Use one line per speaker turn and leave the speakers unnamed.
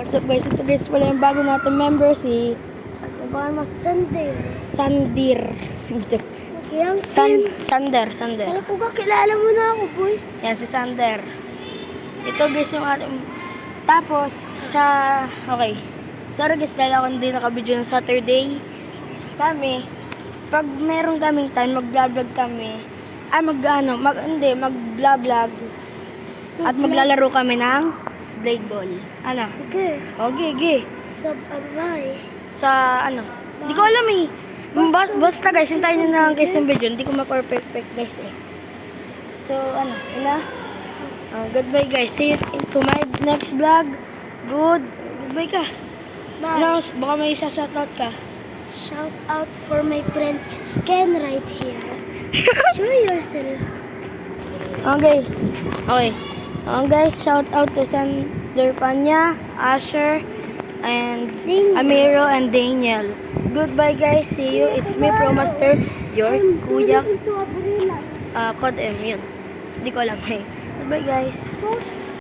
What's up guys? Ito guys pala yung bago natin member si Sandir.
Yang
Sander.
Alam ko ka, kilala mo na ako, boy.
Yan si Sander. Ito guys yung ating tapos okay. Sorry guys dahil ako hindi nakabidyo ng Saturday. Kami pag meron kaming time mag-vlog kami. Mag-vlog at maglalaro kami ng blade ball. Ano? Okay.
Sa babae.
Sa hindi ko alam eh. Basta guys, hintayin nyo na lang guys yung video. Hindi ko ma-perfect guys eh. So, goodbye guys. See you to my next vlog. Goodbye ka.
Bye.
Baka may isa-shoutout ka.
Shout out for my friend Ken right here. Show yourself.
Okay. Guys, shout out to Sander Panya, Asher, and
Daniel.
Amiro and Daniel. Goodbye guys. See you. It's me, ProMaster, your kuya. Code M, yun. Hindi ko alam. Hey. Goodbye guys.